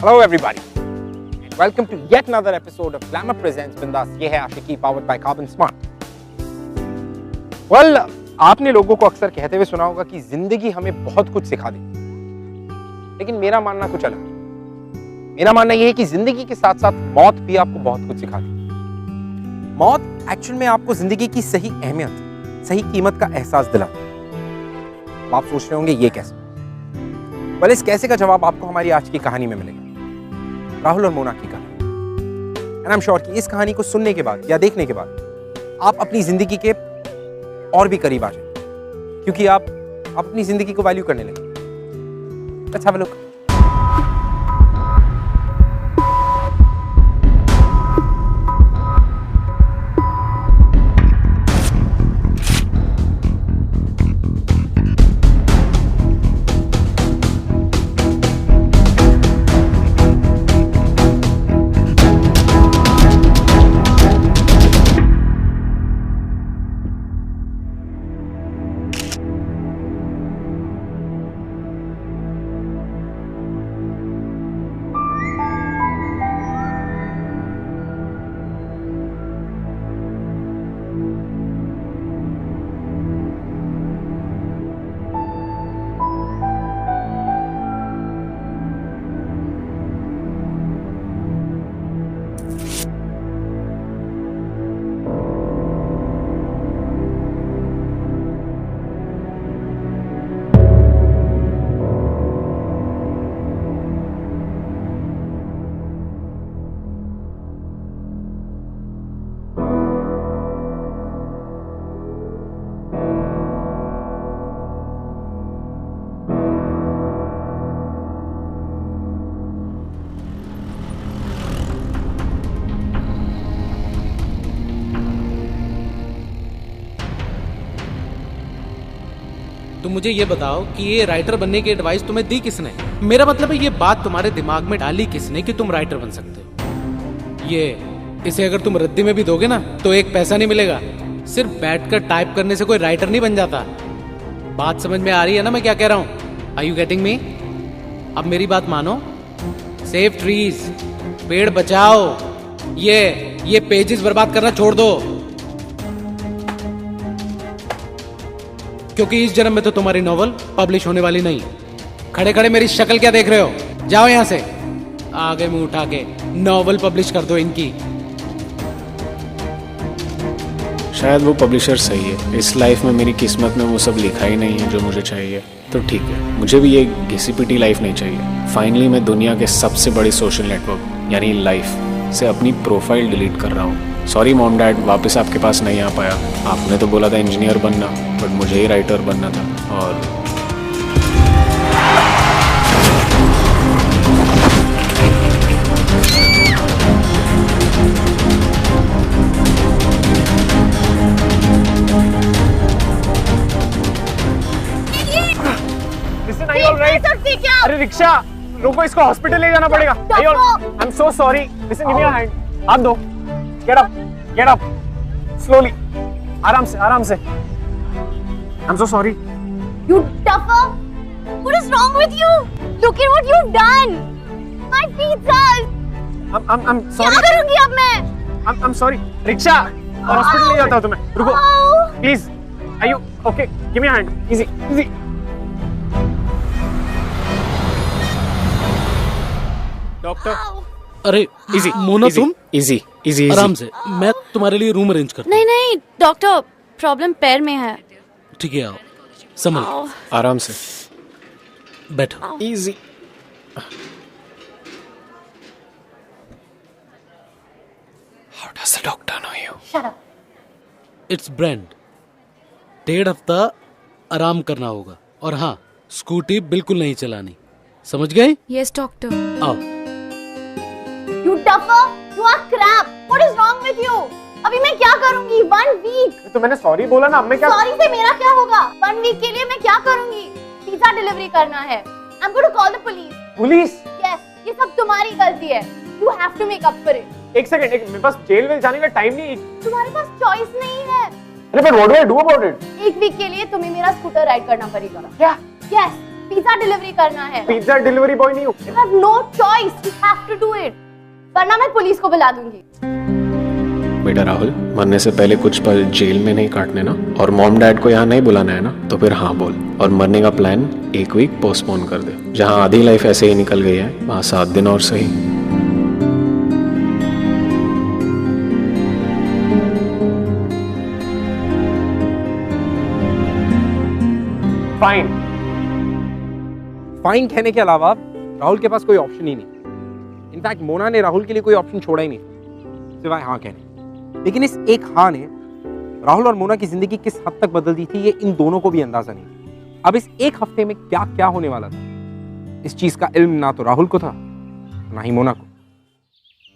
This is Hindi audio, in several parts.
Hello everybody and welcome to yet another episode of Glamour Presents Bindas. ये है आशिकी powered by Carbon Smart. Well, आपने लोगों को अक्सर कहते हुए सुना होगा कि जिंदगी हमें बहुत कुछ सिखा दे, लेकिन मेरा मानना कुछ अलग है। मेरा मानना यह है कि जिंदगी के साथ साथ मौत भी आपको बहुत कुछ सिखा दे। मौत एक्चुअल में आपको जिंदगी की सही अहमियत, सही कीमत का एहसास दिलाती है। आप सोच रहे होंगे ये कैसे? well, इस कैसे का जवाब आपको हमारी आज की कहानी में मिलेगा, राहुल और मोना की कहानी। एंड आई एम श्योर कि इस कहानी को सुनने के बाद या देखने के बाद आप अपनी जिंदगी के और भी करीब आ जाए, क्योंकि आप अपनी जिंदगी को वैल्यू करने लगे। Let's have a look. तुम मुझे ये बताओ कि ये राइटर बनने की एडवाइस तुम्हें दी किसने? मेरा मतलब है ये बात तुम्हारे दिमाग में डाली किसने कि तुम राइटर बन सकते हो? इसे अगर तुम रद्दी में भी दोगे ना तो एक पैसा नहीं मिलेगा। सिर्फ बैठकर टाइप करने से कोई राइटर नहीं बन जाता। बात समझ में आ रही है ना मैं क्या कह रहा हूँ? Are you getting me? अब मेरी बात मानो, सेव ट्रीज, पेड़ बचाओ, ये पेजेस बर्बाद करना छोड़ दो, क्योंकि इस जन्म में तो तुम्हारी नॉवल पब्लिश होने वाली नहीं। खड़े खड़े मेरी शक्ल क्या देख रहे हो? जाओ यहां से, आगे मुंह उठा के नॉवल पब्लिश कर दो इनकी। शायद वो पब्लिशर सही है। इस लाइफ में मेरी किस्मत में वो सब लिखा ही नहीं है जो मुझे चाहिए, तो ठीक है, मुझे भी ये घिसी पिटी लाइफ नहीं चाहिए। फाइनली मैं दुनिया के सबसे बड़े सोशल नेटवर्क यानी लाइफ से अपनी प्रोफाइल डिलीट कर रहा हूँ। सॉरी मॉम डैड, वापस आपके पास नहीं आ पाया। आपने तो बोला था इंजीनियर बनना, बट मुझे ही राइटर बनना था। और अरे रिक्शा रोको, इसको हॉस्पिटल ले जाना पड़ेगा। I am so sorry. Listen, give me your hand. हाथ दो। गेट अप स्लोली, आराम से। I am so sorry. You duffer! What is wrong with you? Look at what you've done! My pizzas! I'm sorry. क्या करूँगी अब मैं? I'm sorry. रिक्शा और हॉस्पिटल ले जाता हूँ तुम्हें। रुको please. Are you okay? Give me a hand. Easy. Doctor. अरे इजी मोना, तुम इजी आराम से, मैं तुम्हारे लिए रूम अरेंज करता हूँ। नहीं डॉक्टर, प्रॉब्लम पैर में है। ठीक है, आओ, संभल, आराम से बैठो। Easy. How does the doctor know you? Shut up. It's brand. 1.5 हफ्ता आराम करना होगा, और हाँ, स्कूटी बिल्कुल नहीं चलानी, समझ गए? Yes doctor. आओ। You duffer! You are crap! What is wrong with you? अभी मैं क्या करूँगी? 1 week. तो मैंने सॉरी बोला ना, अब मैं क्या? सॉरी से मेरा क्या होगा? 1 week के लिए मैं क्या करूँगी? पिज्जा डिलीवरी करना है। I'm going to call the police. Police? Yes, ये सब तुम्हारी गलती है। You have to make up for it. एक सेकंड, मेरे पास जेल में जाने का टाइम नहीं। तुम्हारे पास चॉइस नहीं है। अरे but what do I do about it? 1 week के लिए तुम्हें मेरा स्कूटर राइड करना पड़ेगा। क्या? Yes, पिज्जा डिलीवरी करना है। पिज्जा डिलीवरी बॉय नहीं हूँ। You have no choice. You have to do it. वरना मैं पुलिस को बुला दूंगी। बेटा राहुल, मरने से पहले कुछ पल जेल में नहीं काटने ना, और मॉम डैड को यहाँ नहीं बुलाना है ना, तो फिर हाँ बोल, और मरने का प्लान 1 वीक पोस्टपोन कर दे। जहाँ आधी लाइफ ऐसे ही निकल गई है, वहाँ 7 दिन और सही। फाइन। फाइन कहने के अलावा राहुल के पास कोई ऑप्शन ही नहीं। इनफैक्ट मोना ने राहुल के लिए कोई ऑप्शन छोड़ा ही नहीं सिवाय हाँ कहने। लेकिन इस एक हाँ ने राहुल और मोना की जिंदगी किस हद तक बदल दी थी, ये इन दोनों को भी अंदाजा नहीं। अब इस एक हफ्ते में क्या क्या होने वाला था, इस चीज का इल्म ना तो राहुल को था ना ही मोना को।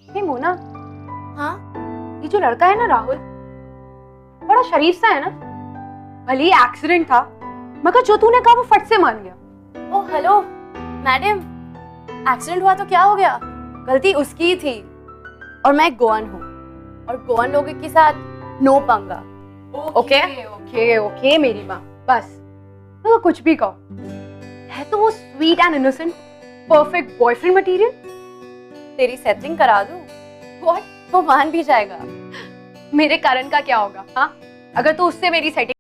हे मोना, हाँ? ये जो लड़का है ना राहुल, बड़ा शरीफ सा है ना। भले ही एक्सीडेंट था, मगर जो तूने कहा वो फट से मान गया। ओह हेलो मैडम, एक्सीडेंट हुआ तो क्या हो गया? गलती उसकी ही थी। और मैं गोवन हूँ, और गोवन लोगों के साथ नो पंगा। ओके ओके ओके मेरी माँ, बस तो कुछ भी कहो, है तो वो sweet and innocent perfect boyfriend material. तेरी सेटलिंग करा दूँ? व्हाट? वो मान भी जाएगा। मेरे करण का क्या होगा? हाँ, अगर तू उससे मेरी सेटिंग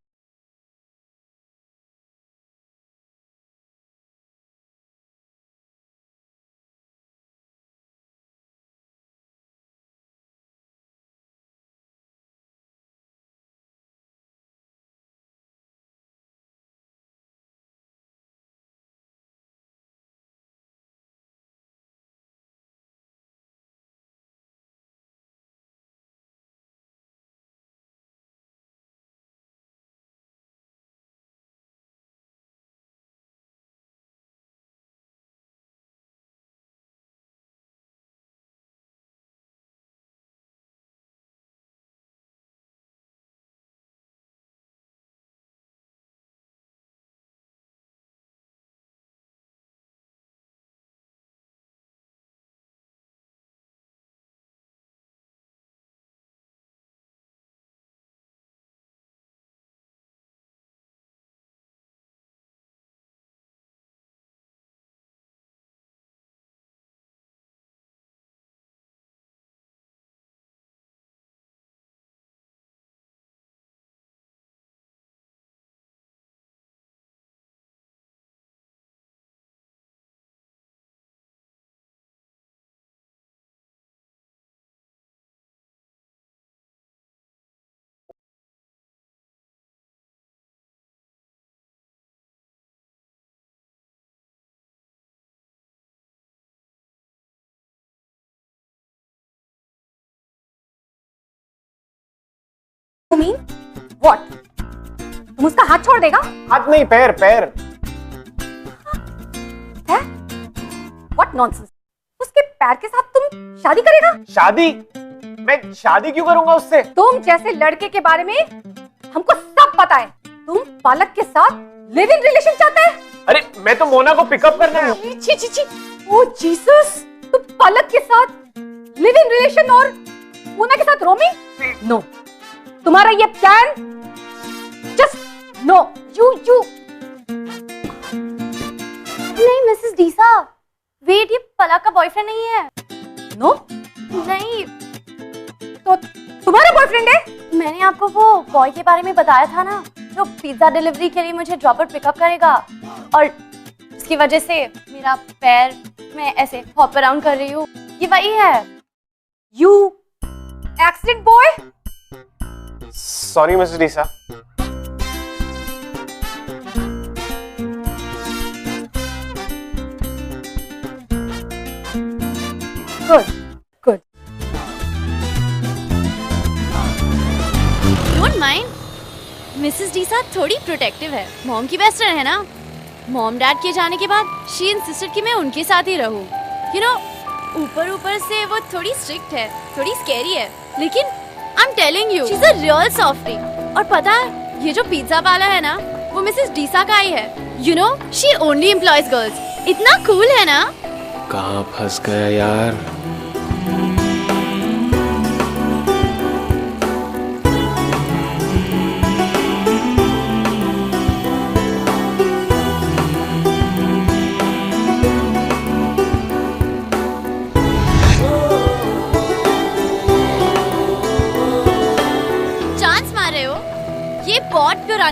व्हाट? तुम उसका हाथ छोड़ देगा? हाथ नहीं, पैर पैर। है? What nonsense? उसके पैर के साथ तुम शादी करेगा? शादी? मैं शादी क्यों करूंगा उससे? तुम जैसे लड़के के बारे में हमको सब पता है। तुम पालक के साथ लिव इन रिलेशन चाहते हैं? अरे मैं तो मोना को पिकअप करना है। छी छी छी, ओ जीसस, तुम पालक के साथ लिव इन रिलेशन और मोना के साथ रोमिंग? नो, तुम्हारा ये प्लान जस्ट नो। यू नहीं मिसेस डीसा, वेट, ये पलक का बॉयफ्रेंड नहीं है। नो? नहीं, तो तुम्हारा बॉयफ्रेंड है? मैंने आपको वो बॉय के बारे में बताया था ना, जो पिज्जा डिलीवरी के लिए मुझे ड्रॉप और पिकअप करेगा, और उसकी वजह से मेरा पैर, मैं ऐसे हॉप अराउंड कर रही हूँ, ये वही है। You accident boy? Sorry Mrs D'Sa. Good good. Don't mind, Mrs D'Sa थोड़ी प्रोटेक्टिव है। मॉम की बेस्ट फ्रेंड है ना। मॉम डैड के जाने के बाद शी इंसिस्टेड कि मैं उनके साथ ही रहूं। यू नो, ऊपर ऊपर से वो थोड़ी स्ट्रिक्ट है, थोड़ी स्कैरी है, लेकिन I am telling you she is a real softie. और पता है, ये जो पिज्जा वाला है ना, वो मिसेस डीसा का ही है। You know, she only employees girls. इतना कूल है ना। कहाँ फंस गया यार।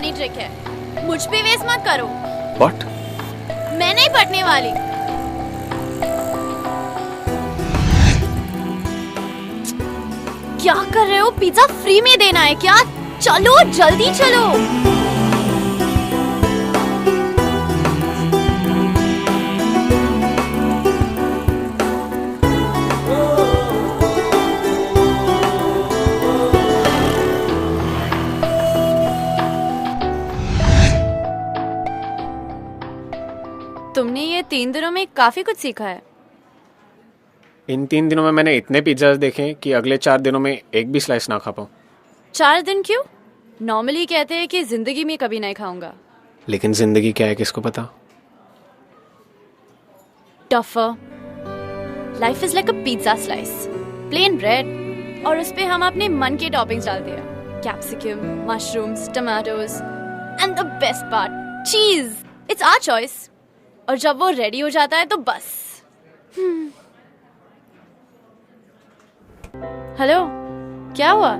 पुरानी ट्रिक है, मुझ पे वेस्ट मत करो। What? मैं नहीं पटने वाली। क्या कर रहे हो? पिज्जा फ्री में देना है क्या? चलो जल्दी चलो। तुमने ये 3 दिनों में काफी कुछ सीखा है। इन 3 दिनों में मैंने इतने पिज्जाज देखे कि अगले 4 दिनों में एक भी स्लाइस ना खा पाऊँ। 4 दिन क्यों? नॉर्मली कहते हैं कि जिंदगी में कभी नहीं खाऊंगा। लेकिन जिंदगी क्या है किसको पता। Tougher. Life is like a pizza slice, plain bread, और उस पे हम अपने मन के टॉपिंग्स डालते हैं, capsicum, mushrooms, tomatoes, and the best part, cheese. It's our choice. और जब वो रेडी हो जाता है तो बस। हेलो, क्या हुआ?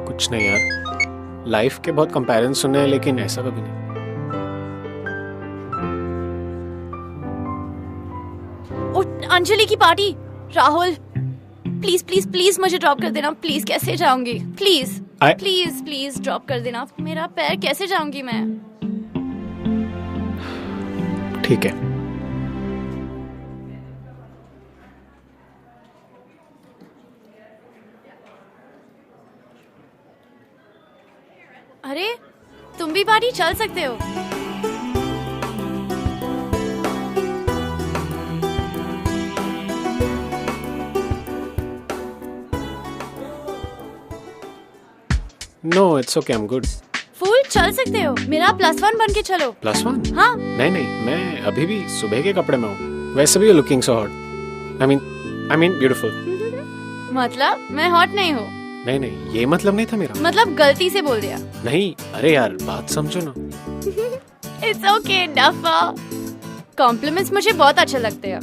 कुछ नहीं यार, लाइफ के बहुत कंपैरिजन सुने हैं लेकिन ऐसा कभी नहीं। अंजलि की party. Rahul, please please please मुझे ड्रॉप कर देना। प्लीज, कैसे जाऊंगी? प्लीज प्लीज प्लीज ड्रॉप कर देना। मेरा पैर कैसे जाऊंगी मैं? ठीक है। अरे, तुम भी पार्टी चल सकते हो। No, it's okay, I am good. Fool, चल सकते हो। मेरा +1 बन के चलो। +1? हाँ। नहीं, मैं अभी भी सुबह के कपड़े में हूँ। वैसे भी looking so hot. I mean beautiful. मतलब मैं हॉट नहीं हूँ? नहीं, ये मतलब नहीं था मेरा। मतलब गलती से बोल दिया। नहीं, अरे यार बात समझो ना। It's okay डफा। कॉम्प्लीमेंट्स मुझे बहुत अच्छे लगते हैं,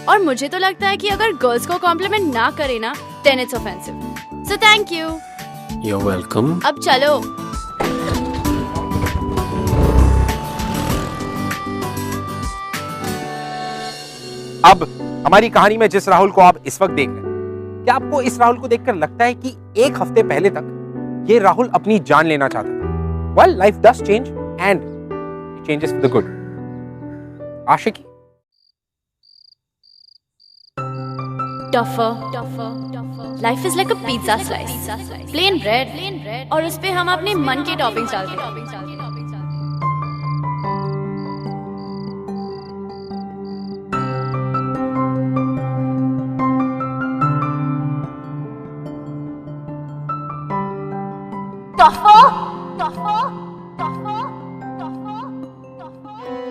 और मुझे तो लगता है कि अगर गर्ल्स को कॉम्प्लीमेंट ना करे ना, then it's offensive. So thank you. You are welcome. अब चलो। अब हमारी कहानी में जिस राहुल को आप इस वक्त देख रहे हैं, क्या आपको इस राहुल को देखकर लगता है कि 1 हफ्ते पहले तक ये राहुल अपनी जान लेना चाहता था? Well, life does change and it changes for the good. Aashiqui. Tougher. Life is like a pizza slice, plain bread, और उस पे हम अपने मन के टॉपिंग्स डालते हैं।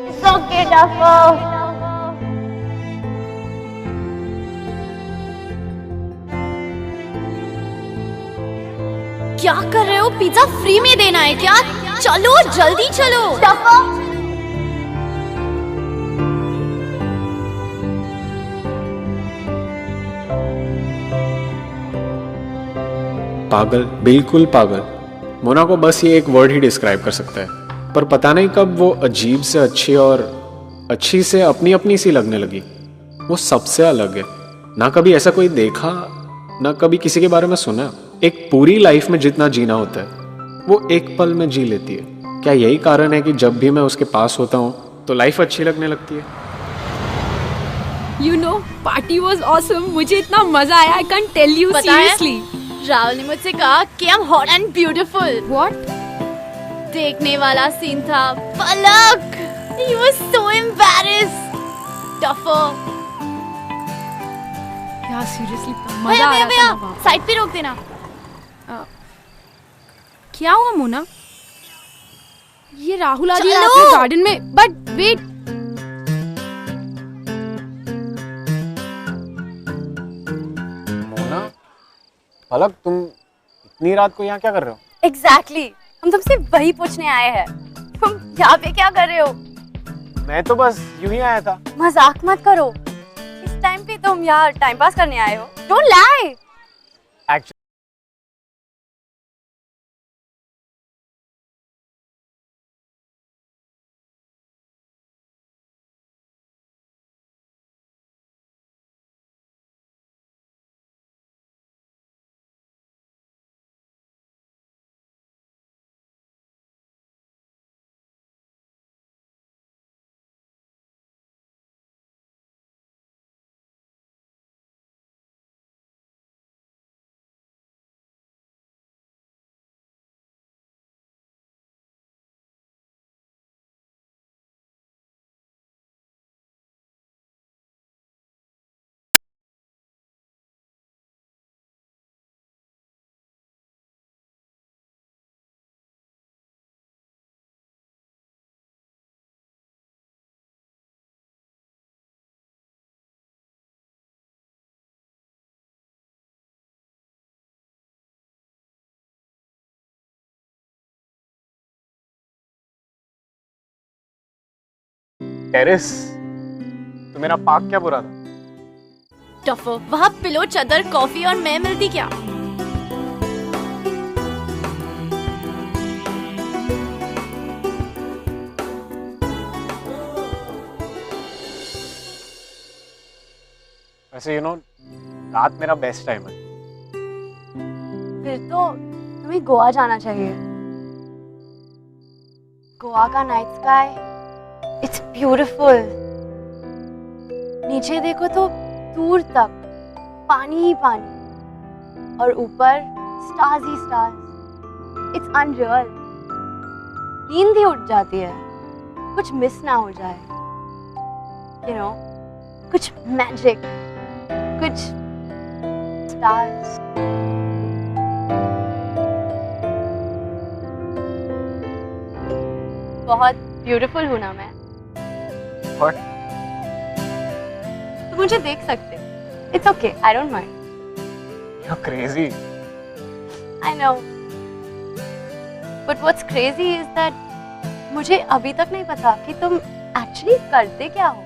It's okay, Duffer. क्या कर रहे हो? पिज्जा फ्री में देना है क्या? चलो जल्दी चलो। पागल, बिल्कुल पागल। मोना को बस ये एक वर्ड ही डिस्क्राइब कर सकता है, पर पता नहीं कब वो अजीब से अच्छी और अच्छी से अपनी अपनी सी लगने लगी। वो सबसे अलग है। ना कभी ऐसा कोई देखा, ना कभी किसी के बारे में सुना। एक पूरी लाइफ में जितना जीना होता है वो एक पल में जी लेती है। क्या यही कारण है कि जब भी मैं उसके पास होता हूँ तो लाइफ अच्छी लगने लगती है? You know, party was awesome. मुझे इतना मजा आया, I can't tell you पता है? seriously. राहुल ने मुझसे कहा कि I'm hot and beautiful. What? देखने वाला सीन था। पलक! He was so embarrassed. Tougher. यार seriously मजा आ रहा था भैया, ना वहाँ। साइड पे रोक देना। क्या हुआ मोना? ये राहुल आदि चलो! रात में गार्डन में, बट वेट, मोना, पलक, तुम इतनी रात को यहाँ क्या कर रहे हो? Exactly. हम तुमसे वही पूछने आए हैं। तुम यहाँ पे क्या कर रहे हो? मैं तो बस यूं ही आया था। मजाक मत करो। इस टाइम पे तुम यहाँ टाइम पास करने आए हो? Don't lie. एक्चुअली टेरेस, तो मेरा पार्क क्या बुरा था? टफो, वहाँ पिलो, चादर, कॉफी और मैं मिलती क्या? वैसे रात मेरा बेस्ट टाइम है। फिर तो तुम्हें गोवा जाना चाहिए। गोवा का नाइट स्काई, इट्स ब्यूटीफुल। नीचे देखो तो दूर तक पानी ही पानी और ऊपर stars he stars. It's unreal. नींद ही उठ जाती है, कुछ मिस ना हो जाए। कुछ मैजिक, कुछ स्टार्स। बहुत ब्यूटीफुल हूँ ना मैं? What? तुम मुझे देख सकते। It's okay, I don't mind. You're crazy. I know. But what's crazy is that मुझे अभी तक नहीं पता कि तुम एक्चुअली करते क्या हो।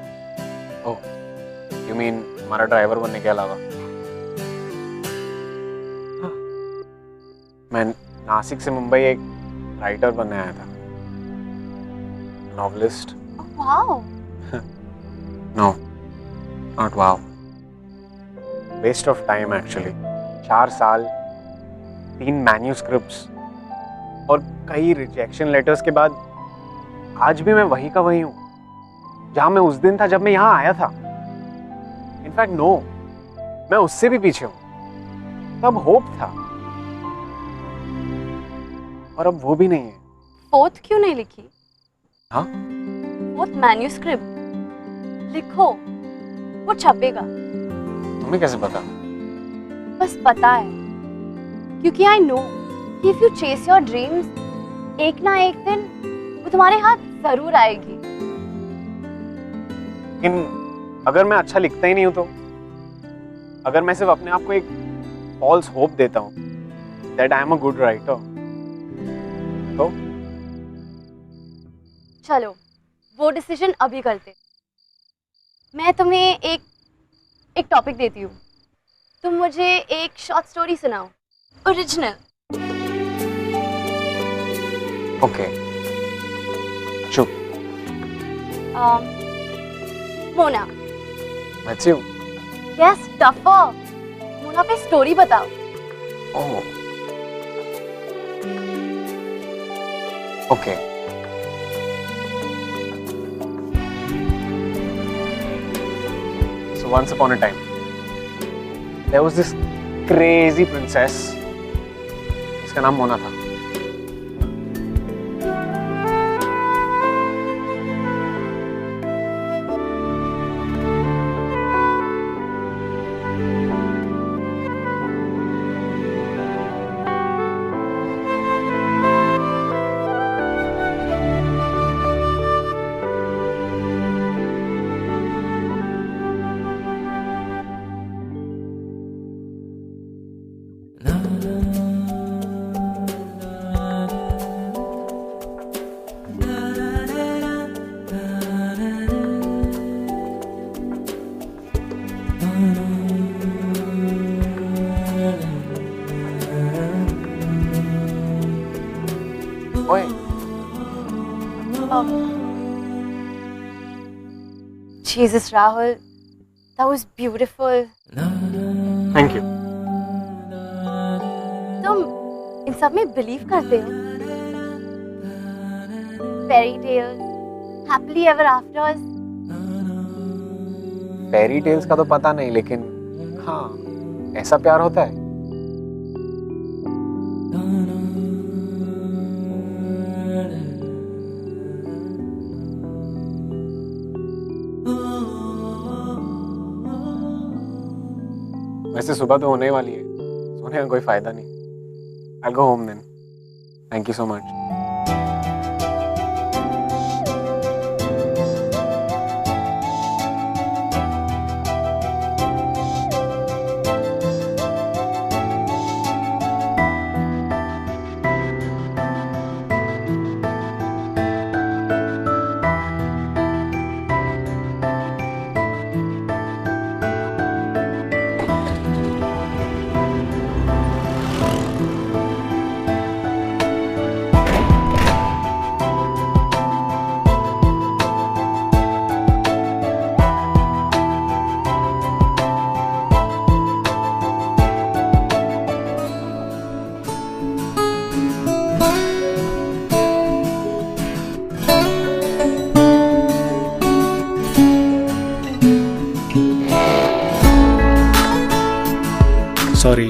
Oh, you mean हमारा ड्राइवर बनने के अलावा? मैं नासिक से मुंबई एक राइटर बनने आया था, novelist. Wow. No, not wow. Waste of time actually. 4 साल, 3 मैन्यूस्क्रिप्ट्स और कई रिजेक्शन लेटर्स के बाद आज भी मैं वही का वही हूँ जहां मैं उस दिन था जब मैं यहाँ आया था। इनफैक्ट नो, मैं उससे भी पीछे हूँ। तब होप था और अब वो भी नहीं है। फोर्थ क्यों नहीं लिखी? हाँ? फोर्थ मैन्यूस्क्रिप्ट लिखो, वो छपेगा। तुम्हें कैसे पता? बस पता है, क्योंकि आई नो कि if you chase your dreams, एक ना एक दिन वो तुम्हारे हाथ जरूर आएगी। लेकिन अगर मैं अच्छा लिखता ही नहीं हूं तो, अगर मैं सिर्फ अपने आप को एक फॉल्स होप देता हूं that I am a good writer, तो चलो वो डिसीजन अभी करते। मैं तुम्हें एक टॉपिक देती हूँ, तुम मुझे एक शॉर्ट स्टोरी सुनाओ, ओरिजिनल। ओके, चुप। Mona. Matthew. Yes, tougher. Mona पे स्टोरी बताओ। ओह, okay. So once upon a time, there was this crazy princess. इसका नाम मोना था। ओए, Jesus, Rahul, that was beautiful. Thank you. तुम इन सब में बिलीव करते हो? Fairy tales, happily ever afters. Fairy tales का तो पता नहीं, लेकिन हाँ, ऐसा प्यार होता है। वैसे सुबह तो होने वाली है, सोने का कोई फायदा नहीं। I'll go home then. Thank you so much. Sorry.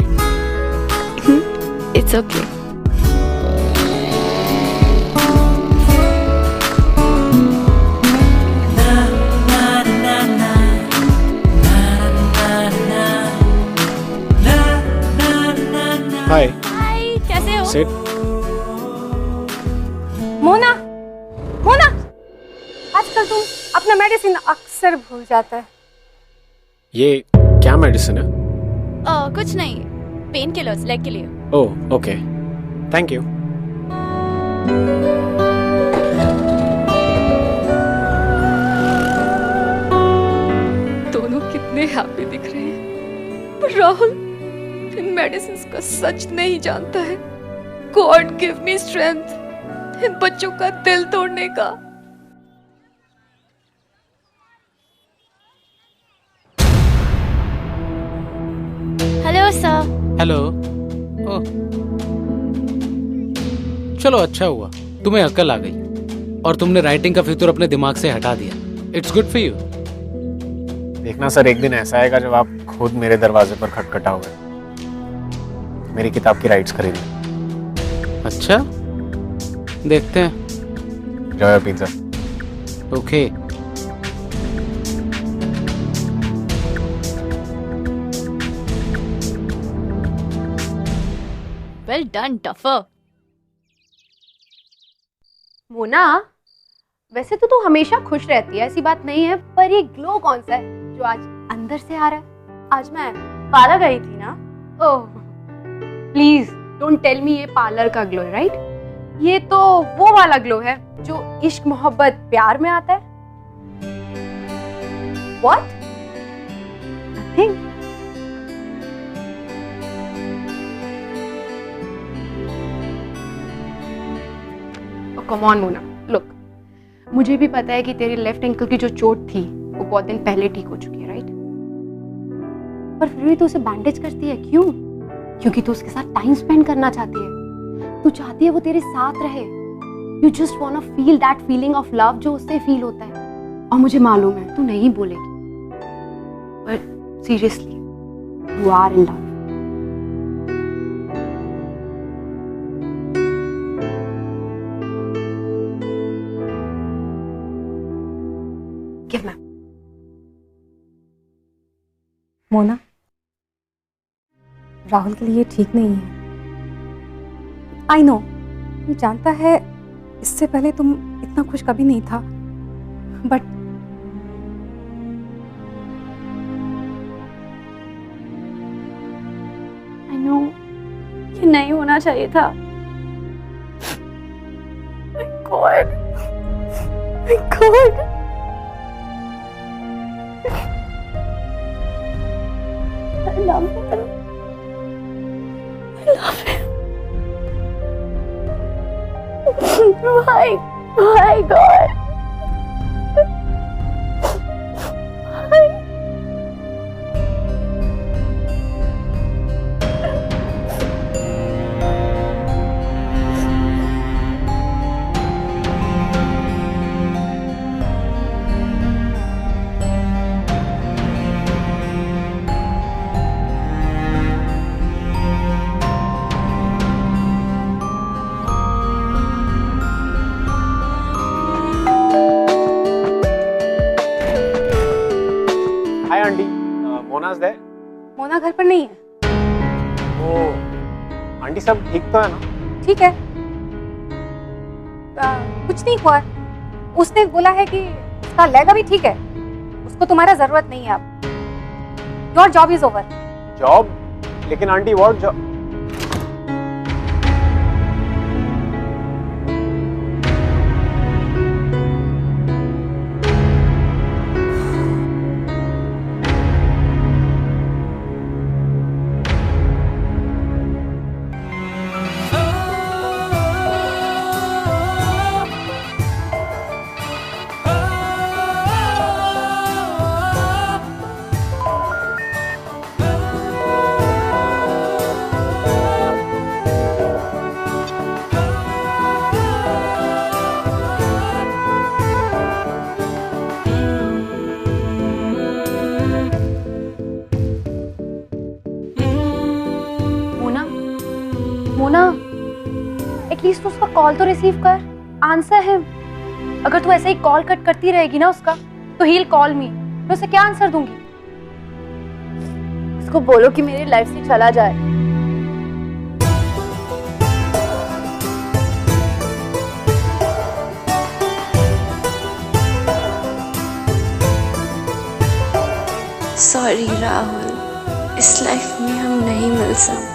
It's okay. Hi. Hi, कैसे हो? सिट। मोना, मोना, आजकल तुम अपना मेडिसिन अक्सर भूल जाता है। ये क्या मेडिसिन है? कुछ नहीं, पेन किलर्स लेग के लिए। Oh okay, thank you. दोनों कितने हैप्पी दिख रहे हैं, पर राहुल इन मेडिसिन का सच नहीं जानता है। God give me strength in बच्चों का दिल तोड़ने का। Hello sir. हेलो। ओह, चलो अच्छा हुआ तुम्हें अक्ल आ गई और तुमने राइटिंग का फितूर अपने दिमाग से हटा दिया। It's good for you. देखना सर, एक दिन ऐसा आएगा जब आप खुद मेरे दरवाजे पर खटखटाओगे, मेरी किताब की राइट्स खरीदना। अच्छा, देखते हैं। जाओ pizza. Okay. Well done tougher. Mona, वैसे तो तू हमेशा खुश रहती है, ऐसी बात नहीं है, पर ये ग्लो कौन सा है जो आज अंदर से आ रहा है? आज मैं पार्लर गई थी ना। Oh please don't tell me ये पार्लर का ग्लो है, राइट? ये तो वो वाला ग्लो है जो इश्क मोहब्बत प्यार में आता है। What? Nothing. Come on Mona, look, मुझे भी पता है कि तेरी लेफ्ट एंकल की जो चोट थी वो बहुत दिन पहले ठीक हो चुकी है, राइट? पर फिर भी तू उसे बैंडेज करती है, क्यों? क्योंकि तू उसके साथ टाइम स्पेंड करना चाहती है, तू चाहती है वो तेरे साथ रहे। You just want to feel that feeling of love जो उससे फील होता है। और मुझे मालूम है तू नहीं बोलेगी, पर seriously you are in love. Give me. Mona, Rahul के लिए ठीक नहीं है। आई नो, जानता है इससे पहले तुम इतना खुश कभी नहीं था, बट आई नो ये नहीं होना चाहिए था। My God. My God. I love him. I love him. Why God? Why? Hi aunty, Mona's there? Mona घर पर नहीं है। ओ आंटी, सब ठीक तो है ना? ठीक है, कुछ नहीं हुआ। उसने बोला है कि उसका लेग अभी ठीक है, उसको तुम्हारा जरूरत नहीं है अब। Your job is over. Job? लेकिन आंटी व्हाट जॉब? प्लीज तू उसका कॉल तो रिसीव कर, आंसर हिम। अगर तू ऐसे ही कॉल कट करती रहेगी ना उसका, तो ही विल कॉल मी, मैं उसे क्या आंसर दूंगी? उसको बोलो कि मेरी लाइफ से चला जाए। सॉरी राहुल, इस लाइफ में हम नहीं मिल सकते।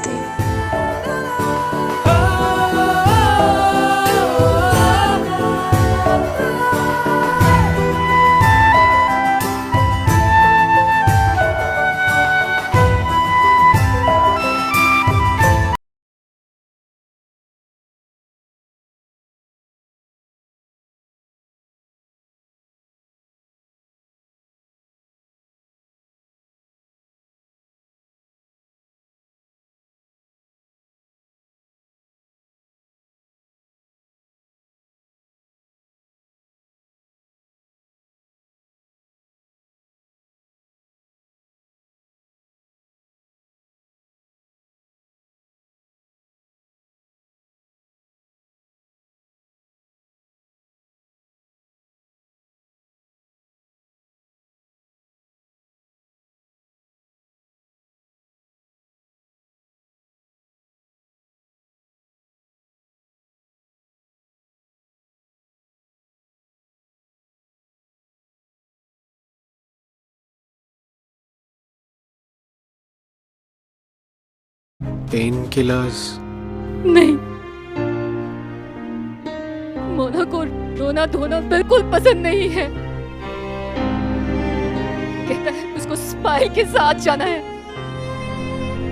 Pain killers? नहीं, मोना को रोना धोना बिल्कुल पसंद नहीं है। कहता है उसको स्पाई के साथ जाना है,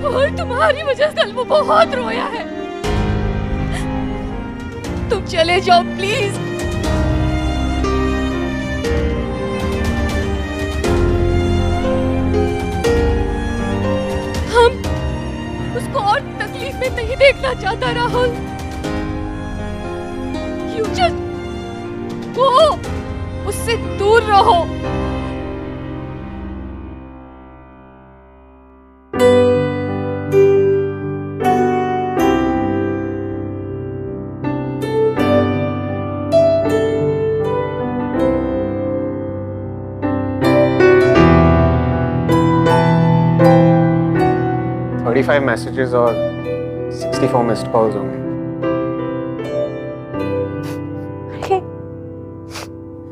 और तुम्हारी वजह से कल वो बहुत रोया है। तुम चले जाओ प्लीज। हम उसको और तकलीफ में नहीं देखना चाहता राहुल। You just go, उससे दूर रहो। फाइव मैसेजेस और 64 मिस्ड कॉल्स होंगे।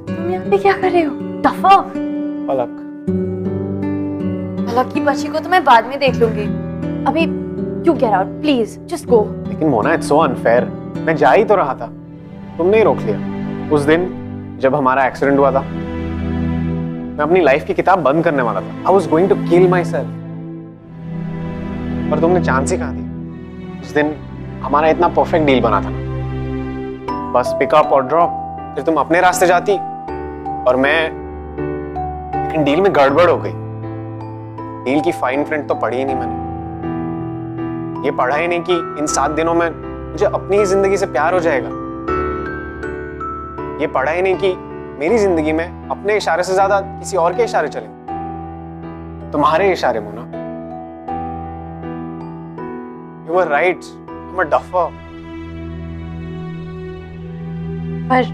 तुम यहाँ पे क्या कर रहे हो? दफा। पलक। पलक की बच्ची को तो मैं बाद में देख लूंगी। अभी you get out please, just go. लेकिन मोना, इट्स सो अनफेयर। मैं जा ही तो रहा था, तुमने ही रोक लिया। उस दिन जब हमारा एक्सीडेंट हुआ था, मैं अपनी लाइफ की किताब बंद करने वाला था। I was going to kill myself, पर तुमने चांस ही कहाँ दी। उस दिन हमारा इतना परफेक्ट डील बना था ना, बस पिकअप और ड्रॉप। फिर तुम अपने रास्ते जाती और मैं, लेकिन डील में गड़बड़ हो गई। डील की फाइन प्रिंट तो पढ़ी ही नहीं मैंने। ये पढ़ा ही नहीं कि इन 7 दिनों में मुझे अपनी ही जिंदगी से प्यार हो जाएगा। ये पढ़ा ही नहीं कि मेरी जिंदगी में अपने इशारे से ज्यादा किसी और के इशारे चलेंगे। तुम्हारे इशारे, Mona. You were right. I'm a duffer. पर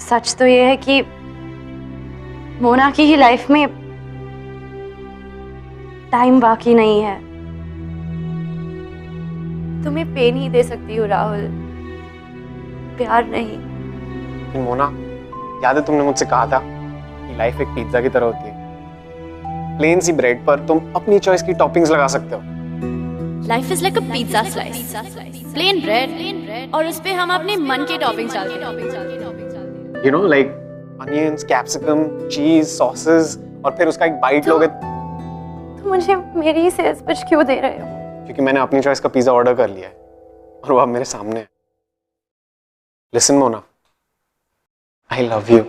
सच तो ये है कि मोना की ही लाइफ में टाइम बाकी नहीं है। तुम्हें पेन ही दे सकती हूँ राहुल, प्यार नहीं। लेकिन मोना, याद है तुमने मुझसे कहा था कि लाइफ एक पिज्जा की तरह होती है। प्लेन सी ब्रेड पर तुम अपनी चॉइस की टॉपिंग्स लगा सकते हो। Life is like a pizza slice, plain bread, और उस पे हम अपने मन के टॉपिंग्स डालते हैं। You know, like onions, capsicum, cheese, sauces, और फिर उसका एक बाइट लोगे। तो मुझे मेरी ही सेल्स पिच क्यों दे रहे हो? क्योंकि मैंने अपनी चॉइस का पिज्जा ऑर्डर कर लिया है और वो अब मेरे सामने है। Listen, Mona, I love you,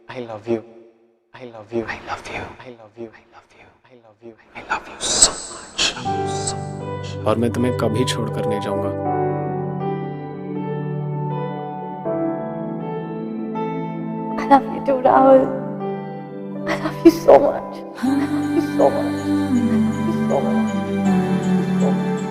I love you, I love you, I love you, I love you, I love you, I love you, I love you so much, so much. और मैं तुम्हें कभी छोड़कर नहीं जाऊंगा। I love you too, Rahul. I love you so much. I love you so much. I love you so much. I love you so much.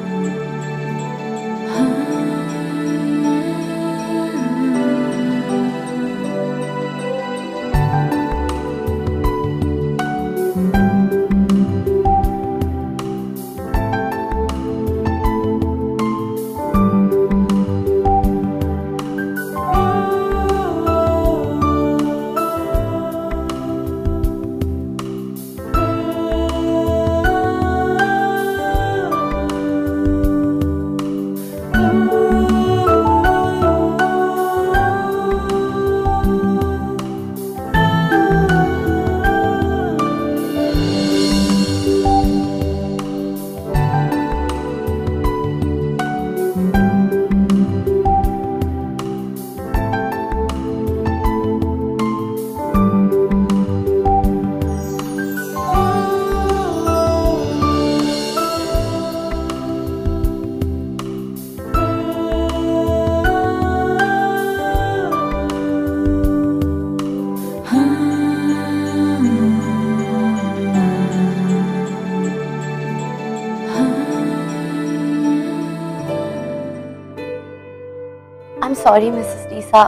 Sorry Mrs D'Sa,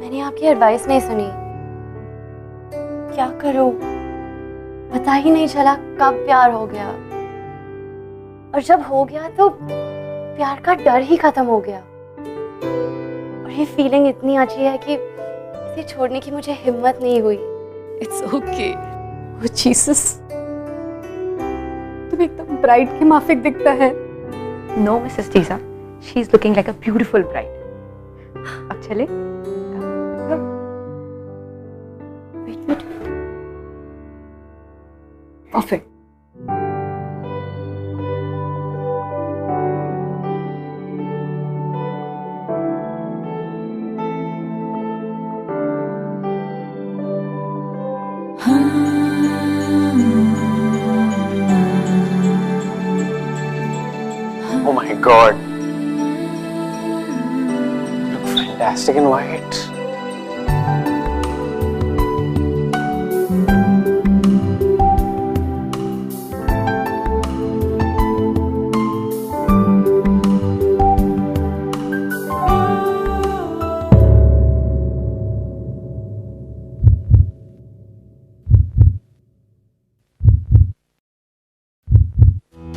मैंने आपकी एडवाइस नहीं सुनी। क्या करूं, पता ही नहीं चला कब प्यार हो गया, और जब हो गया तो प्यार का डर ही खत्म हो गया। और ये फीलिंग इतनी अच्छी है कि इसे छोड़ने की मुझे हिम्मत नहीं हुई। It's okay. ओ जीसस, तुम एकदम ब्राइड के माफिक दिखता है। No Mrs D'Sa, she is looking like a beautiful bride. अब चले? Wait, perfect. Oh my God. Look fantastic in white.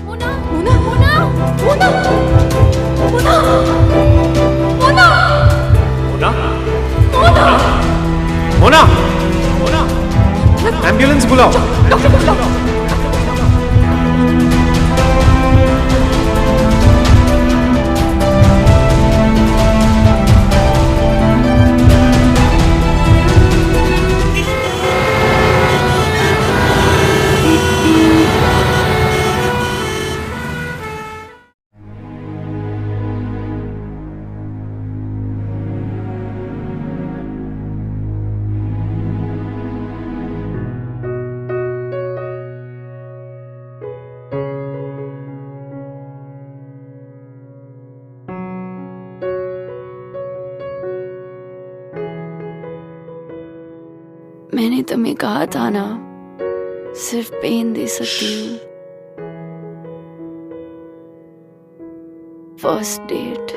Mona, Mona, Mona, Mona, Mona, Mona, Mona, Mona, ambulance बुलाओ। डॉक्टर को बुलाओ। मैंने तुम्हें कहा था ना, सिर्फ पेन दे सकती हूँ। फर्स्ट डेट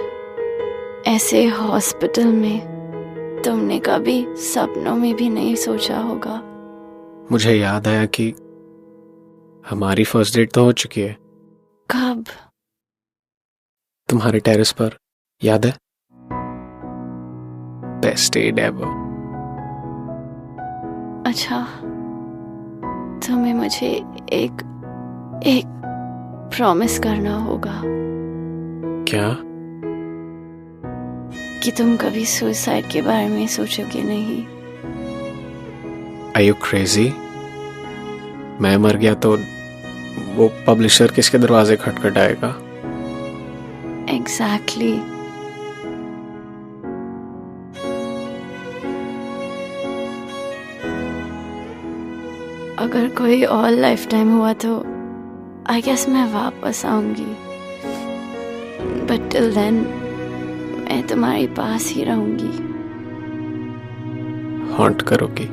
ऐसे हॉस्पिटल में तुमने कभी सपनों में भी नहीं सोचा होगा। मुझे याद आया कि हमारी फर्स्ट डेट तो हो चुकी है। कब? तुम्हारे टेरेस पर, याद है? Best date ever. अच्छा, तुम्हें मुझे एक प्रॉमिस करना होगा। क्या? कि तुम कभी सुसाइड के बारे में सोचोगे नहीं। Are you crazy? मैं मर गया तो वो पब्लिशर किसके दरवाजे खटखटाएगा? एग्जैक्टली। अगर कोई और लाइफ टाइम हुआ तो आई गेस मैं वापस आऊंगी, बट टिल देन मैं तुम्हारे पास ही रहूंगी। हॉन्ट करोगी?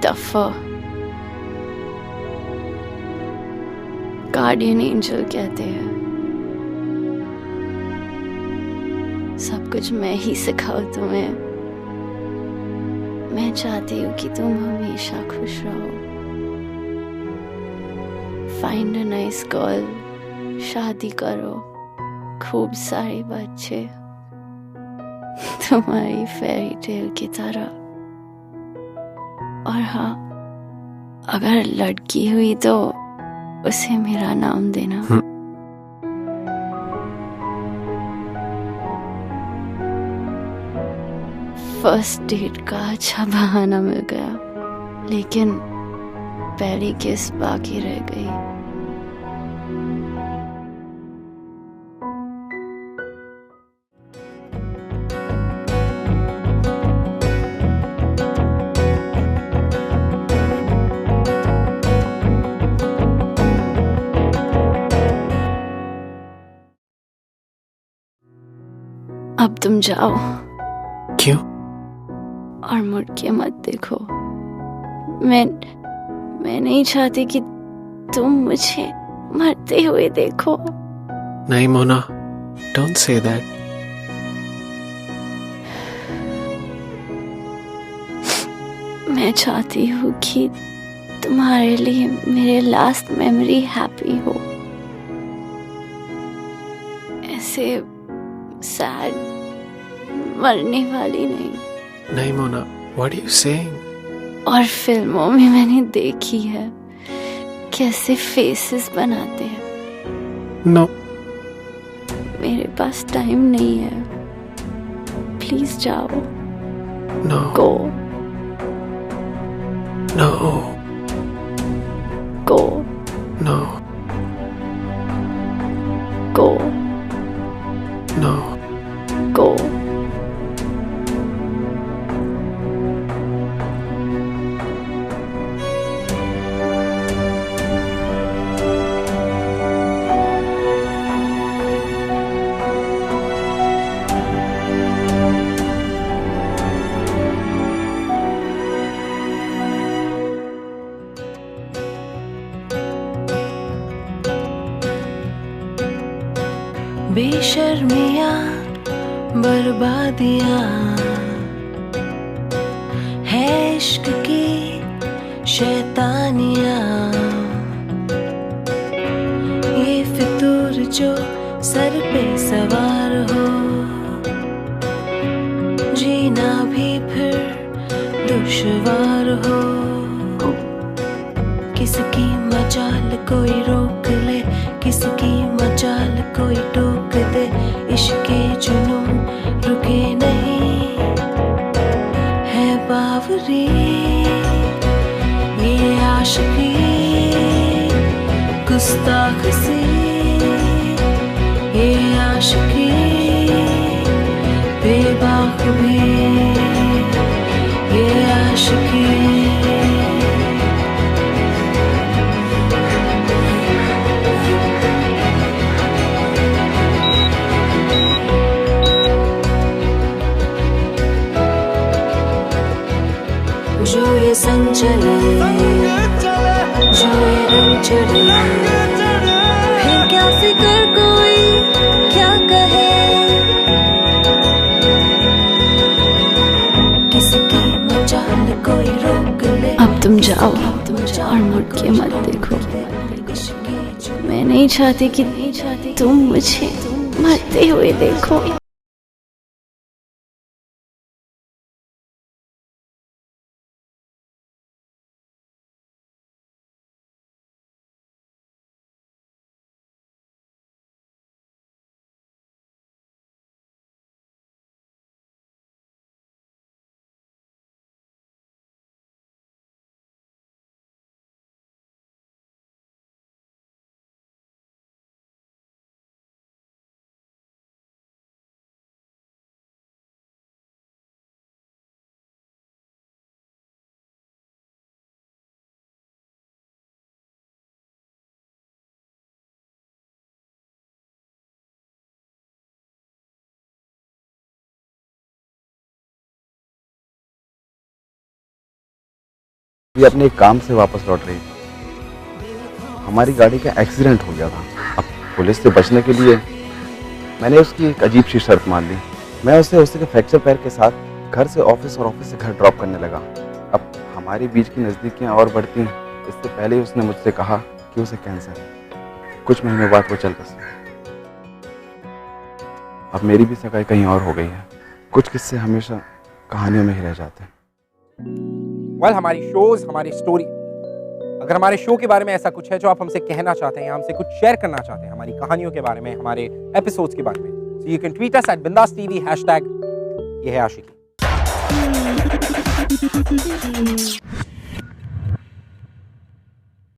टफर। गार्डियन एंजल कहते हैं। सब कुछ मैं ही सिखाऊं तुम्हें। मैं चाहती हूँ कि तुम हमेशा खुश रहो। फाइंड अ नाइस गर्ल, शादी करो, खूब सारे बच्चे, तुम्हारी फेरी टेल की तरह। और हाँ, अगर लड़की हुई तो उसे मेरा नाम देना। फर्स्ट डेट का अच्छा बहाना मिल गया, लेकिन पहली किस बाकी रह गई। अब तुम जाओ। क्यों? और मुड़ के मत देखो। मैं नहीं चाहती कि तुम मुझे मरते हुए देखो। नहीं मोना, डोंट से दैट। मैं चाहती हूँ कि तुम्हारे लिए मेरे लास्ट मेमोरी हैप्पी हो, ऐसे सैड मरने वाली नहीं। नहीं Mona, what are you saying? और फिल्मों में मैंने देखी है कैसे फेसेस बनाते हैं। नो, मेरे पास टाइम नहीं है, प्लीज जाओ। No, go no, go no, go no. Go. बेशर्मियाँ बर्बादियाँ है इश्क की शैतानियाँ, ये फितूर जो सर पे सवार हो, जीना भी फिर दुश्वार हो। किसकी मजाल कोई रोक ले, किसकी मजाल कोई टोक दे, इश्के जुनून रुके नहीं है बावरी, ये आशिकी गुस्ताख सी, ये आशिकी बेबाक भी, ये आशिकी। जो ये संग चले, जो ये रंग चढ़े, फिर क्या फिक्र कोई क्या कहे, किसकी मजाल कोई रोक ले। अब तुम जाओ और मुड़ के मत देखो। मैं नहीं चाहती कि तुम मुझे मरते हुए देखो। ये अपने काम से वापस लौट रही थी। हमारी गाड़ी का एक्सीडेंट हो गया था। अब पुलिस से बचने के लिए मैंने उसकी एक अजीब सी शर्त मान ली। मैं उसे उसके फ्रैक्चर पैर के साथ घर से ऑफिस और ऑफिस से घर ड्रॉप करने लगा। अब हमारी बीच की नज़दीकियाँ और बढ़ती, इससे पहले ही उसने मुझसे कहा कि उसे कैंसर है। कुछ महीनों बाद वो चल बसी। अब मेरी भी सगाई कहीं और हो गई है। कुछ किस्से हमेशा कहानियों में ही रह जाते हैं। वेल, हमारी शोज, हमारी स्टोरी, अगर हमारे शो के बारे में ऐसा कुछ है जो आप हमसे कहना चाहते हैं या हमसे कुछ शेयर करना चाहते हैं, हमारी कहानियों के बारे में, हमारे एपिसोड्स के बारे में, so you can tweet us at Bindas TV #, ये है आशिकी।